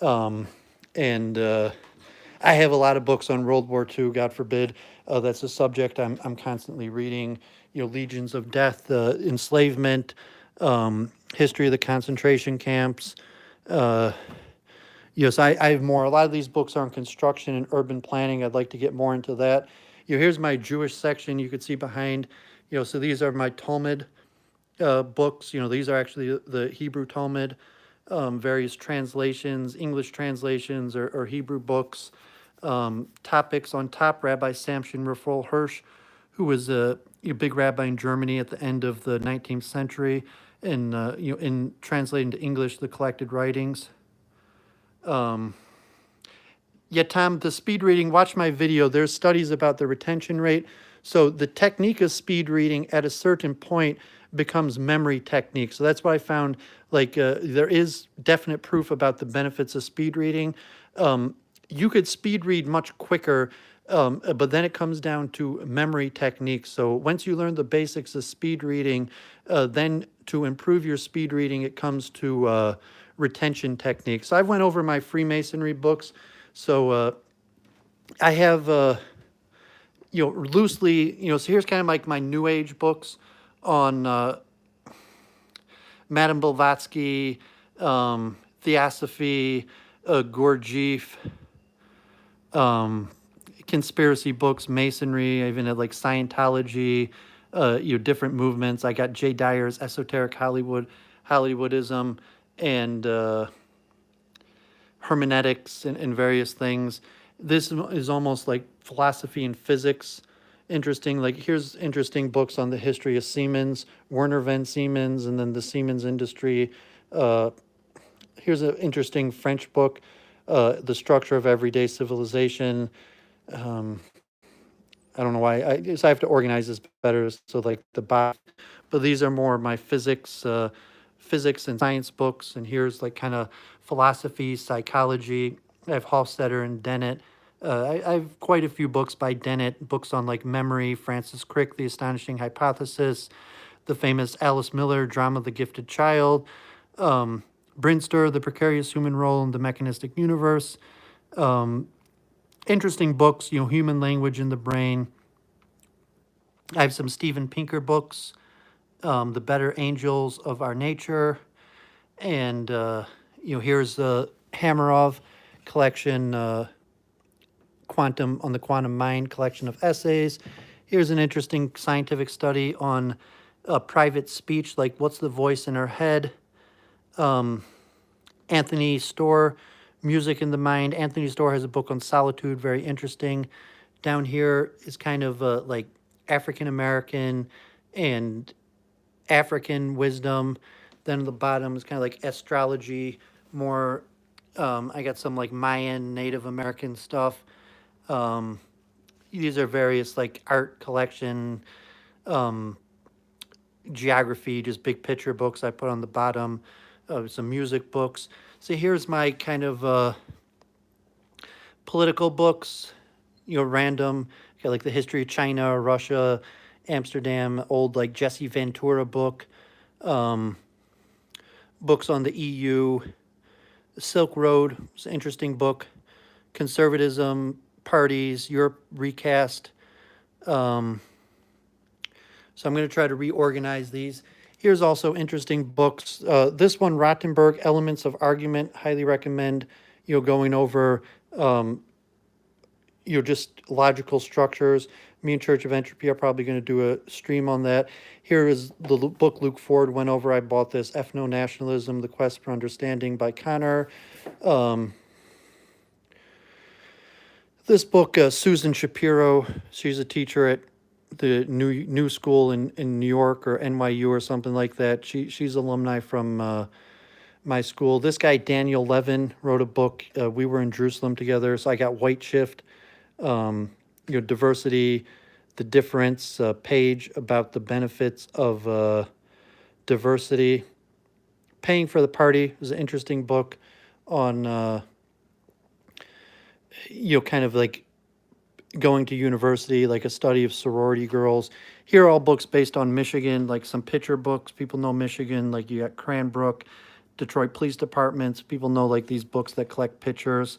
And I have a lot of books on World War II, God forbid. That's a subject I'm constantly reading. Legions of Death, enslavement, history of the concentration camps. Yes, I have more. A lot of these books are on construction and urban planning. I'd like to get more into that. Here's my Jewish section. You could see behind. So these are my Talmud books. These are actually the Hebrew Talmud, various translations, English translations, or Hebrew books. Topics on top, Rabbi Samson Raphael Hirsch, who was a big rabbi in Germany at the end of the 19th century, and in translating to English the collected writings. Yeah, Tom, the speed reading, watch my video. There's studies about the retention rate. So the technique of speed reading at a certain point becomes memory technique. So that's what I found, there is definite proof about the benefits of speed reading. You could speed read much quicker, but then it comes down to memory techniques. So once you learn the basics of speed reading, then to improve your speed reading, it comes to retention techniques. So I went over my Freemasonry books. So I have, loosely, so here's kind of like my New Age books on Madame Blavatsky, Theosophy, Gurdjieff, conspiracy books, Masonry, I even had like Scientology, different movements. I got Jay Dyer's Esoteric Hollywoodism, and hermeneutics and various things. This is almost like philosophy and physics. Interesting, here's interesting books on the history of Siemens, Werner von Siemens, and then the Siemens industry. Here's an interesting French book, The Structure of Everyday Civilization. I don't know why, I have to organize this better, so the box. But these are more my physics and science books, and here's kind of philosophy, psychology. I have Hofstadter and Dennett. I have quite a few books by Dennett, books on memory, Francis Crick, The Astonishing Hypothesis, the famous Alice Miller, Drama of the Gifted Child, Brinster, The Precarious Human Role in the Mechanistic Universe. Interesting books, Human Language in the Brain. I have some Steven Pinker books, The Better Angels of Our Nature, and here's the Hamerov collection, Quantum on the Quantum Mind collection of essays. Here's an interesting scientific study on private speech, what's the voice in our head. Anthony Storr, Music in the Mind. Anthony Storr has a book on solitude, very interesting. Down here is kind of African American and African wisdom. Then at the bottom is kind of astrology, more. I got some Mayan, Native American stuff. These are various art collection, geography, just big picture books I put on the bottom. Some music books. So here's my kind of political books, random. Got the history of China, Russia, Amsterdam, old Jesse Ventura book. Books on the EU. Silk Road is an interesting book. Conservatism, parties, Europe recast. So I'm going to try to reorganize these. Here's also interesting books. This one, Rottenberg, Elements of Argument, highly recommend, going over just logical structures. Me and Church of Entropy are probably going to do a stream on that. Here is the book Luke Ford went over. I bought this, Ethno-Nationalism, The Quest for Understanding by Connor. This book, Susan Shapiro, she's a teacher at the new school in New York or NYU or something like that. She's alumni from my school. This guy, Daniel Levin, wrote a book. We were in Jerusalem together. So I got White Shift, diversity, the difference page about the benefits of diversity. Paying for the Party was an interesting book on, kind of like going to university, like a study of sorority girls. Here are all books based on Michigan, like some picture books. People know Michigan, like you got Cranbrook, Detroit Police Departments. People know like these books that collect pictures.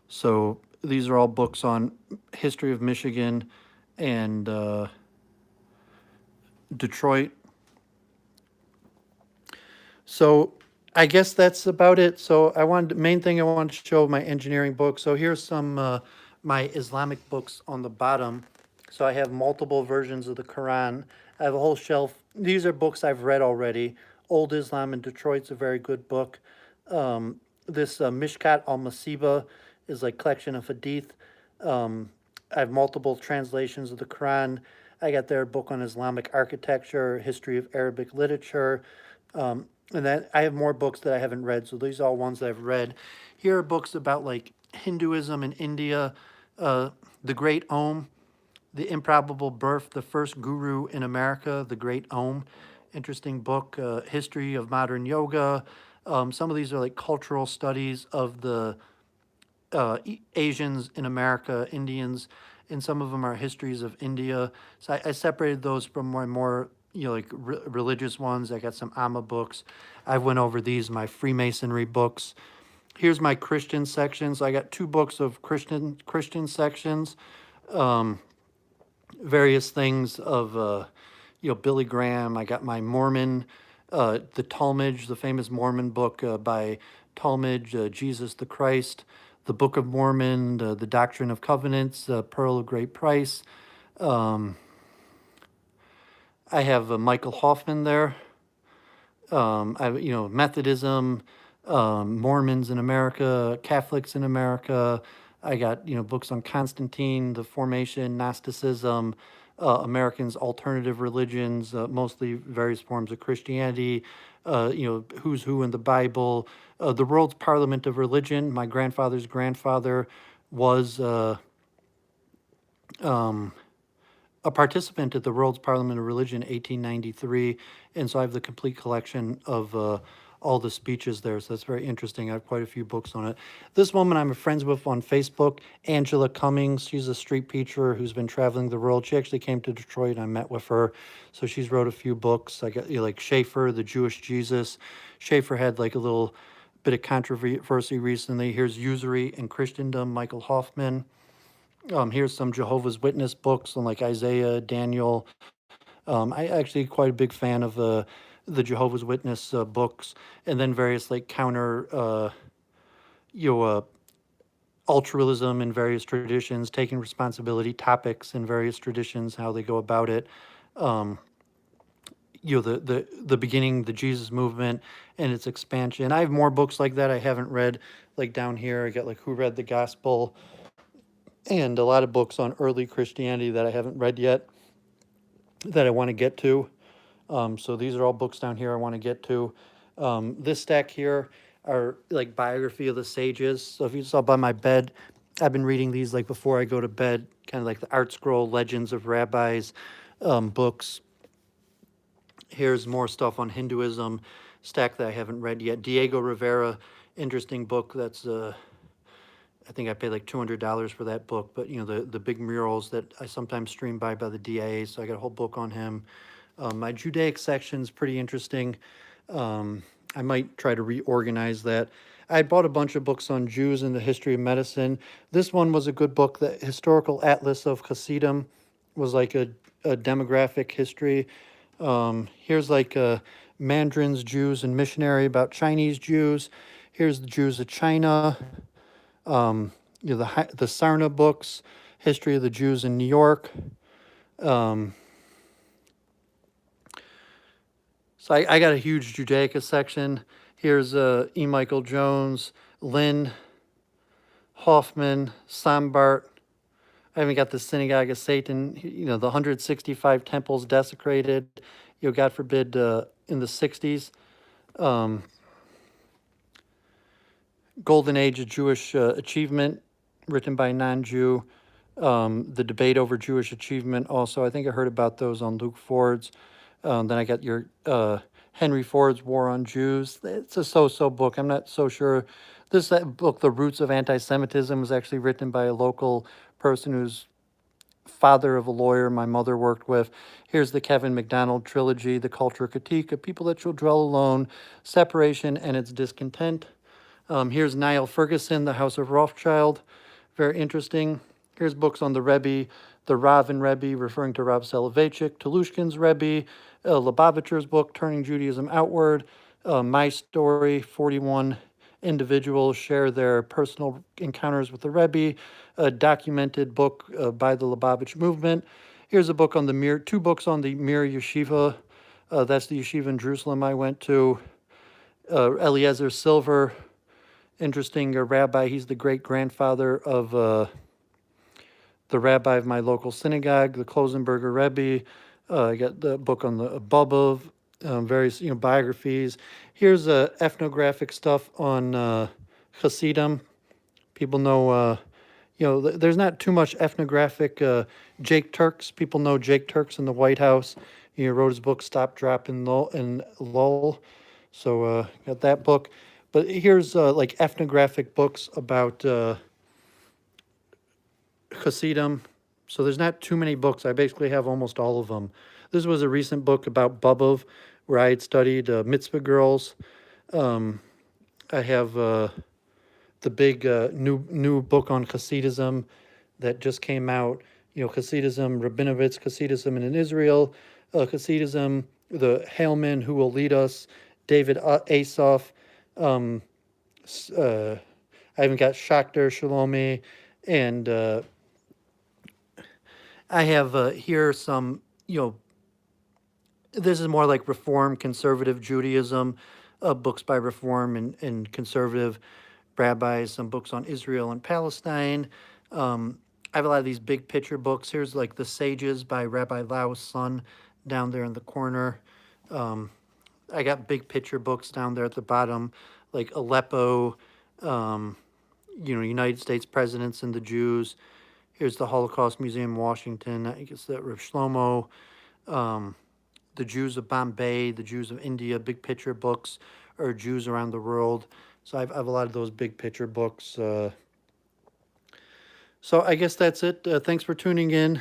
So these are all books on history of Michigan and Detroit. So I guess that's about it. So main thing I wanted to show my engineering book. So here's some my Islamic books on the bottom. So I have multiple versions of the Quran. I have a whole shelf. These are books I've read already. Old Islam in Detroit's a very good book. This Mishkat al-Masiba is like collection of hadith. I have multiple translations of the Quran. I got their book on Islamic architecture, history of Arabic literature. And then I have more books that I haven't read. So these are all ones that I've read. Here are books about like Hinduism in India, The Great Om, The Improbable Birth, the First Guru in America, The Great Om. Interesting book. History of Modern Yoga. Some of these are like cultural studies of the Asians in America, Indians, and some of them are histories of India. So I separated those from more like religious ones. I got some Amma books. I went over these, my Freemasonry books. Here's my Christian section. So I got 2 books of Christian sections, various things of Billy Graham. I got my Mormon, the Talmud, the famous Mormon book by Talmud, Jesus the Christ, the Book of Mormon, the Doctrine of Covenants, Pearl of Great Price. I have Michael Hoffman there. I have, Methodism, Mormons in America, Catholics in America. I got, books on Constantine, the Formation, Gnosticism, Americans' alternative religions, mostly various forms of Christianity, who's who in the Bible, the World's Parliament of Religion. My grandfather's grandfather was a participant at the World's Parliament of Religion, 1893, and so I have the complete collection of all the speeches there, so that's very interesting. I have quite a few books on it. This woman I'm friends with on Facebook, Angela Cummings. She's a street preacher who's been traveling the world. She actually came to Detroit, and I met with her, so she's wrote a few books. I got like Schaefer, The Jewish Jesus. Schaefer had like a little bit of controversy recently. Here's Usury and Christendom, Michael Hoffman. Here's some Jehovah's Witness books on like Isaiah, Daniel. I actually quite a big fan of the Jehovah's Witness books, and then various like counter, altruism in various traditions, taking responsibility topics in various traditions, how they go about it. The beginning, the Jesus movement and its expansion. I have more books like that I haven't read. Like down here, I got like Who Read the Gospel, and a lot of books on early Christianity that I haven't read yet that I want to get to. So these are all books down here I want to get to. This stack here are like biography of the sages. So if you saw by my bed, I've been reading these like before I go to bed, kind of like the Art Scroll, Legends of Rabbis books. Here's more stuff on Hinduism, stack that I haven't read yet. Diego Rivera, interesting book that's I think I paid like $200 for that book, but the big murals that I sometimes stream by the DIA, so I got a whole book on him. My Judaic section's pretty interesting. I might try to reorganize that. I bought a bunch of books on Jews and the history of medicine. This one was a good book. The Historical Atlas of Hasidim was like a demographic history. Here's like Mandarins, Jews, and missionary about Chinese Jews. Here's the Jews of China. the Sarna books, History of the Jews in New York. Um, so I got a huge Judaica section. Here's E. Michael Jones, Lynn, Hoffman, Sambart. I even got the Synagogue of Satan, the 165 temples desecrated, God forbid, in the 60s. Golden Age of Jewish Achievement, written by a non-Jew. The debate over Jewish achievement also. I think I heard about those on Luke Ford's. Then I got your Henry Ford's War on Jews. It's a so-so book. I'm not so sure. This book, The Roots of Anti-Semitism, was actually written by a local person who's father of a lawyer my mother worked with. Here's the Kevin MacDonald trilogy, The Cultural Critique of People That Shall Dwell Alone, Separation and Its Discontent. Here's Niall Ferguson, The House of Rothschild. Very interesting. Here's books on the Rebbe, the Ravin Rebbe, referring to Rav Soloveitchik, Telushkin's Rebbe, Lubavitcher's book, Turning Judaism Outward, My Story, 41 individuals share their personal encounters with the Rebbe, a documented book by the Lubavitch movement. Here's a book on the Mir, 2 books on the Mir Yeshiva. That's the yeshiva in Jerusalem I went to. Eliezer Silver, interesting rabbi. He's the great-grandfather of the rabbi of my local synagogue, the Klosenberger Rebbe. I got the book on the Bobov, various biographies. Here's ethnographic stuff on Hasidim. People know, there's not too much ethnographic. Jake Turks, people know Jake Turks in the White House. He wrote his book Stop, Drop, and Lull. So got that book. But here's like ethnographic books about Hasidim. So there's not too many books. I basically have almost all of them. This was a recent book about Bobov, where I had studied mitzvah girls. I have the big new book on Hasidism that just came out. Hasidism, Rabinowitz, Hasidism in Israel, Hasidism, the Haleman Who Will Lead Us, David Asaf. I even got Shachter, Shalomi, and I have here some, this is more like Reform, Conservative Judaism, books by Reform and Conservative rabbis, some books on Israel and Palestine. I have a lot of these big picture books. Here's like The Sages by Rabbi Lau's son down there in the corner. I got big picture books down there at the bottom, like Aleppo, United States presidents and the Jews. Here's the Holocaust Museum, Washington. I guess that Rav Shlomo, the Jews of Bombay, the Jews of India, big picture books, or Jews around the world. So I have a lot of those big picture books. So I guess that's it. Thanks for tuning in.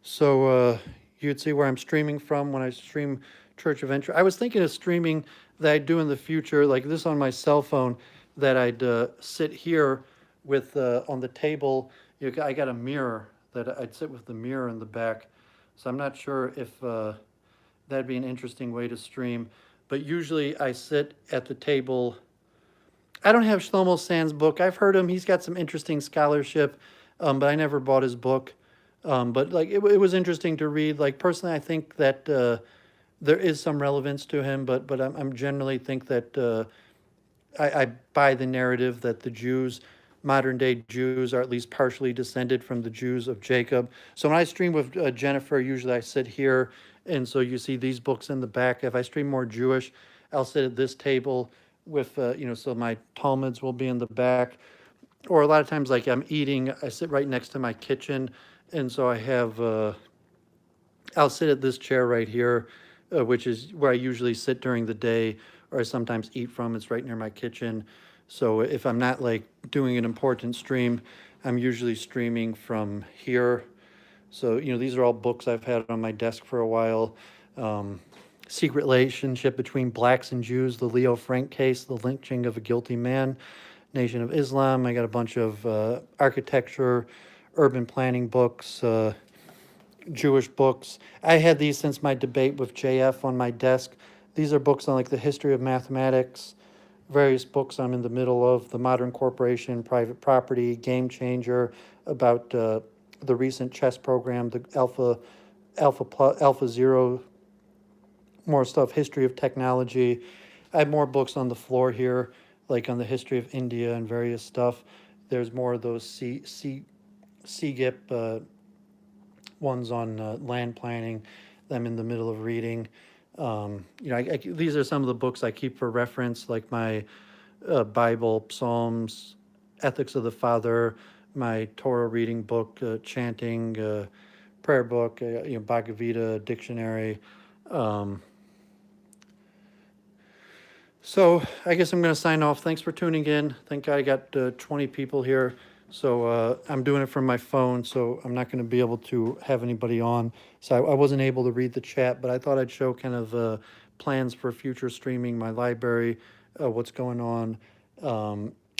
So you'd see where I'm streaming from when I stream Church of Entry. I was thinking of streaming that I'd do in the future, like this on my cell phone, that I'd sit here with on the table. I got a mirror that I'd sit with the mirror in the back. So I'm not sure if that'd be an interesting way to stream. But usually I sit at the table. I don't have Shlomo Sand's book. I've heard him. He's got some interesting scholarship, but I never bought his book. But like it was interesting to read. Like personally, I think that there is some relevance to him, but I'm generally think that I buy the narrative that the Jews, modern day Jews, are at least partially descended from the Jews of Jacob. So when I stream with Jennifer, usually I sit here, and so you see these books in the back. If I stream more Jewish, I'll sit at this table with, so my Talmuds will be in the back. Or a lot of times, like I'm eating, I sit right next to my kitchen, and so I have, I'll sit at this chair right here, which is where I usually sit during the day, or I sometimes eat from. It's right near my kitchen. So if I'm not like doing an important stream, I'm usually streaming from here. So, these are all books I've had on my desk for a while. Secret Relationship Between Blacks and Jews, the Leo Frank case, the lynching of a guilty man, Nation of Islam. I got a bunch of architecture, urban planning books, Jewish books. I had these since my debate with JF on my desk. These are books on like the history of mathematics, various books I'm in the middle of: The Modern Corporation, Private Property, Game Changer, about the recent chess program, the Alpha Zero, more stuff, history of technology. I have more books on the floor here, like on the history of India and various stuff. There's more of those CGIP ones on land planning that I'm in the middle of reading. These are some of the books I keep for reference, like my Bible, Psalms, Ethics of the Father, my Torah reading book, chanting, prayer book, Bhagavad Gita, dictionary. So I guess I'm going to sign off. Thanks for tuning in. Thank God I got 20 people here. So I'm doing it from my phone, so I'm not going to be able to have anybody on. So I wasn't able to read the chat, but I thought I'd show kind of plans for future streaming, my library, what's going on.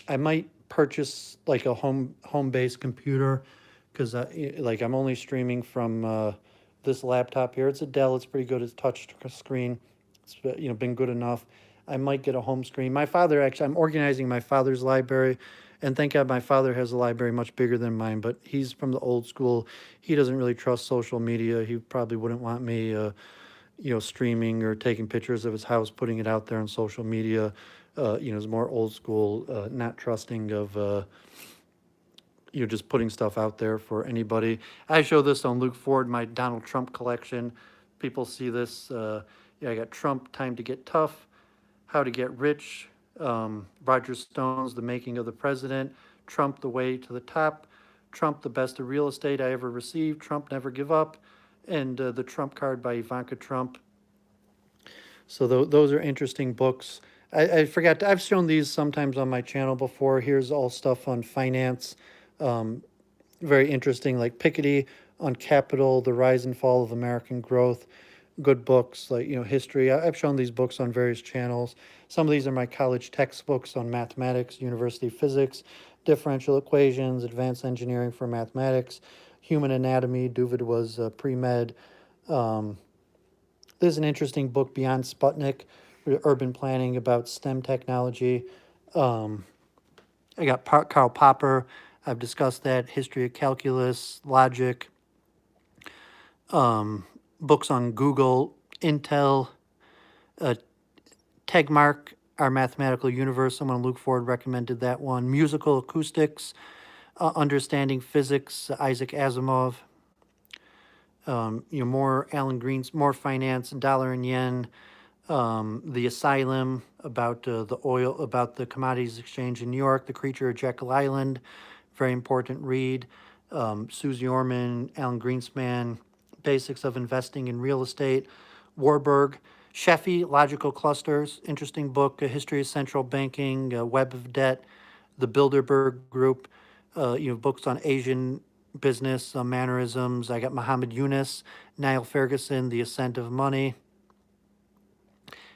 I might purchase like a home-based computer, because like I'm only streaming from this laptop here. It's a Dell. It's pretty good. It's touch screen. It's been good enough. I might get a home screen. My father, actually, I'm organizing my father's library, and thank God my father has a library much bigger than mine, but he's from the old school. He doesn't really trust social media. He probably wouldn't want me, streaming or taking pictures of his house, putting it out there on social media. Is more old school, not trusting of, just putting stuff out there for anybody. I show this on Luke Ford, my Donald Trump collection. People see this. I got Trump, Time to Get Tough, How to Get Rich, Roger Stone's The Making of the President, Trump, The Way to the Top, Trump, The Best of Real Estate I Ever Received, Trump, Never Give Up, and The Trump Card by Ivanka Trump. So those are interesting books. I forgot, I've shown these sometimes on my channel before. Here's all stuff on finance. Very interesting, like Piketty on Capital, The Rise and Fall of American Growth. Good books, like, history. I've shown these books on various channels. Some of these are my college textbooks on mathematics, university physics, differential equations, advanced engineering for mathematics, human anatomy. Doooovid was pre-med. There's an interesting book, Beyond Sputnik, urban planning about STEM technology. I got Karl Popper. I've discussed that, history of calculus, logic. Books on Google, Intel, Tegmark, Our Mathematical Universe. Someone, Luke Ford, recommended that one. Musical Acoustics, Understanding Physics, Isaac Asimov. More Alan Green's, more finance, dollar and yen. The Asylum, about the oil, about the commodities exchange in New York. The Creature of Jekyll Island, very important read. Susie Orman, Alan Greenspan, Basics of Investing in Real Estate. Warburg, Sheffy, Logical Clusters, interesting book. A History of Central Banking, Web of Debt. The Bilderberg Group, books on Asian business, mannerisms. I got Muhammad Yunus, Niall Ferguson, The Ascent of Money.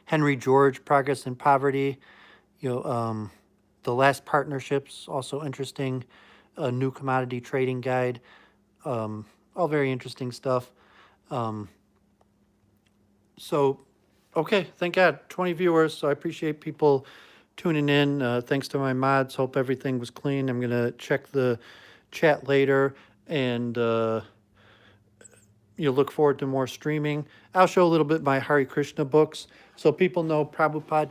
Henry George, Progress and Poverty. The Last Partnerships, also interesting. A New Commodity Trading Guide. All very interesting stuff. Okay, thank God, 20 viewers. So I appreciate people tuning in. Thanks to my mods. Hope everything was clean. I'm going to check the chat later, and you'll look forward to more streaming. I'll show a little bit my Hare Krishna books. So people know Prabhupada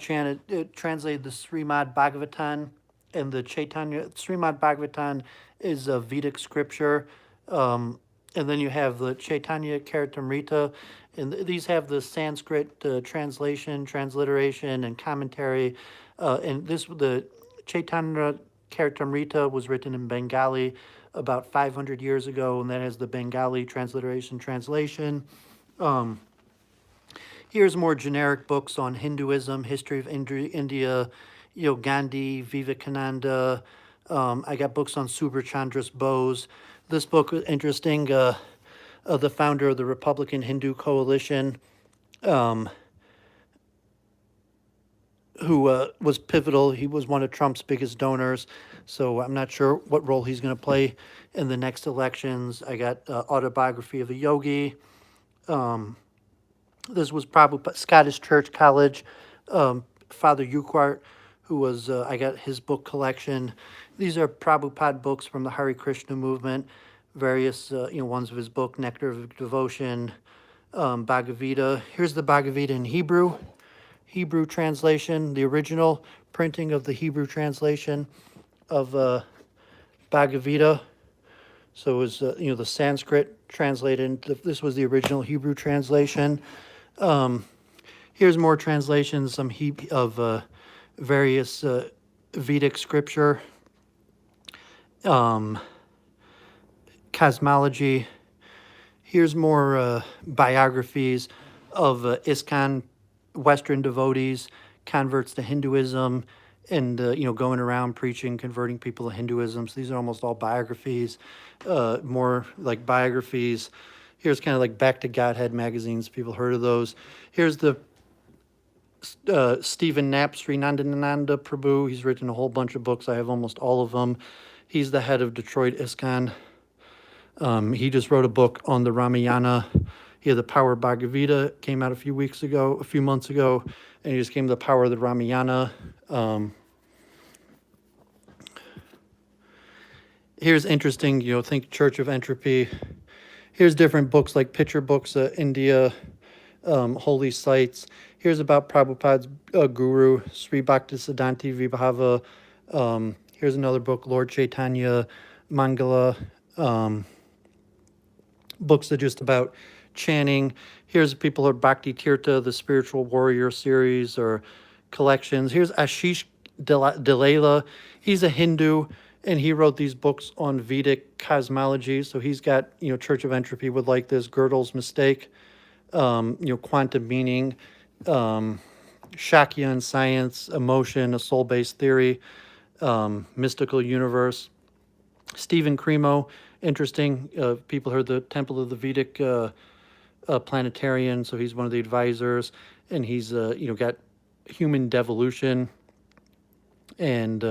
translated the Srimad Bhagavatam and the Chaitanya. Srimad Bhagavatam is a Vedic scripture. And then you have the Chaitanya Charitamrita, and these have the Sanskrit translation, transliteration, and commentary. And the Chaitanya Charitamrita was written in Bengali about 500 years ago, and that has the Bengali translation. Here's more generic books on Hinduism, history of India, Gandhi, Vivekananda. I got books on Subhas Chandra Bose. This book was interesting. The founder of the Republican Hindu Coalition, who was pivotal. He was one of Trump's biggest donors. So I'm not sure what role he's going to play in the next elections. I got Autobiography of a Yogi. This was probably Scottish Church College. Father Urquhart, who was, I got his book collection. These are Prabhupada books from the Hare Krishna movement, various, ones of his book, Nectar of Devotion, Bhagavad Gita. Here's the Bhagavad Gita in Hebrew translation, the original printing of the Hebrew translation of Bhagavad Gita. So it was, the Sanskrit translated. This was the original Hebrew translation. Here's more translations, some of various Vedic scripture, cosmology. Here's more biographies of ISKCON, Western devotees, converts to Hinduism, and going around preaching, converting people to Hinduism. So these are almost all biographies, more like biographies. Here's kind of like Back to Godhead magazines. People heard of those. Here's the Stephen Knapp, Sri Nandananda Prabhu. He's written a whole bunch of books. I have almost all of them. He's the head of Detroit ISKCON. He just wrote a book on the Ramayana. He had the Power of Bhagavad Gita, came out a few months ago, and he just came to the Power of the Ramayana. Here's interesting, think Church of Entropy. Here's different books like picture books, India, holy sites. Here's about Prabhupada's guru, Sri Bhaktisiddhanta Vibhava. Here's another book, Lord Chaitanya Mangala. Books are just about chanting. Here's people who are Bhakti Tirtha, the Spiritual Warrior series or collections. Here's Ashish Dalala. He's a Hindu, and he wrote these books on Vedic cosmology. So he's got, Church of Entropy would like this, Gödel's Mistake, quantum meaning, Shakya and science, emotion, a soul-based theory, mystical universe. Stephen Cremo, interesting. People heard the Temple of the Vedic planetarian, so he's one of the advisors, and he's got human devolution, and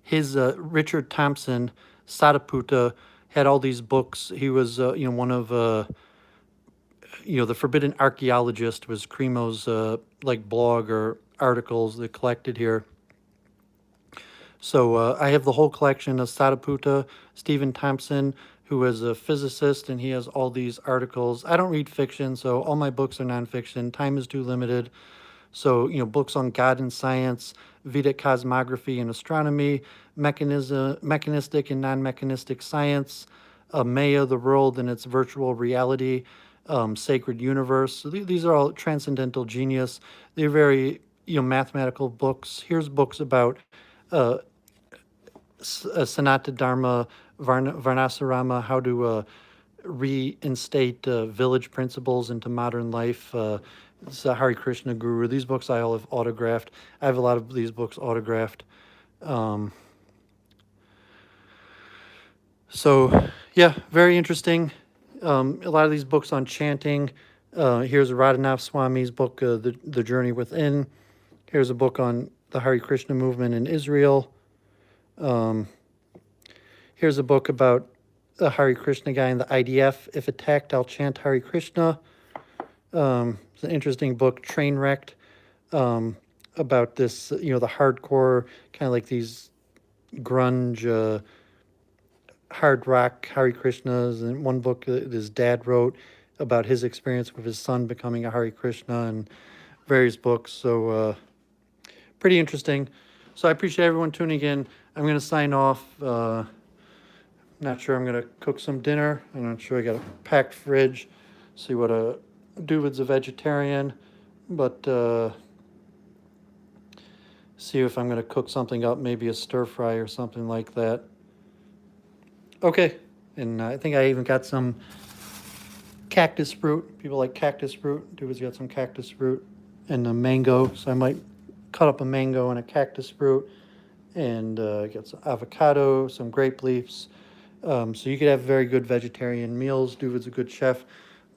his Richard Thompson, Sadaputa, had all these books. He was one of the Forbidden Archaeologist was Cremo's blog or articles that collected here. So I have the whole collection of Sadaputa, Stephen Thompson, who is a physicist, and he has all these articles. I don't read fiction, so all my books are nonfiction. Time is too limited. So, books on God and science, Vedic cosmography and astronomy, mechanistic and non-mechanistic science, Maya, the world and its virtual reality, sacred universe. So these are all transcendental genius. They're very, mathematical books. Here's books about Sanatana Dharma, Varnasarama, how to reinstate village principles into modern life. It's a Hare Krishna Guru. These books I all have autographed. I have a lot of these books autographed. So, yeah, very interesting. A lot of these books on chanting. Here's Radhanath Swami's book, The Journey Within. Here's a book on the Hare Krishna movement in Israel. Here's a book about the Hare Krishna guy in the IDF. If attacked, I'll chant Hare Krishna. It's an interesting book, Trainwrecked, about this, the hardcore, kind of like these grunge, hard rock Hare Krishnas. And one book that his dad wrote about his experience with his son becoming a Hare Krishna, and various books. So pretty interesting. So I appreciate everyone tuning in. I'm going to sign off. Not sure I'm going to cook some dinner. I'm not sure. I got a packed fridge. See what Doooovid's a vegetarian, but see if I'm going to cook something up, maybe a stir fry or something like that. Okay, and I think I even got some cactus fruit. People like cactus fruit. Doooovid's got some cactus fruit and a mango, so I might cut up a mango and a cactus fruit, and get some avocado, some grape leaves. So you could have very good vegetarian meals. Doooovid's a good chef.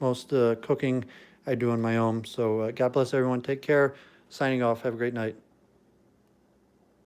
Most cooking I do on my own. So God bless everyone. Take care. Signing off. Have a great night.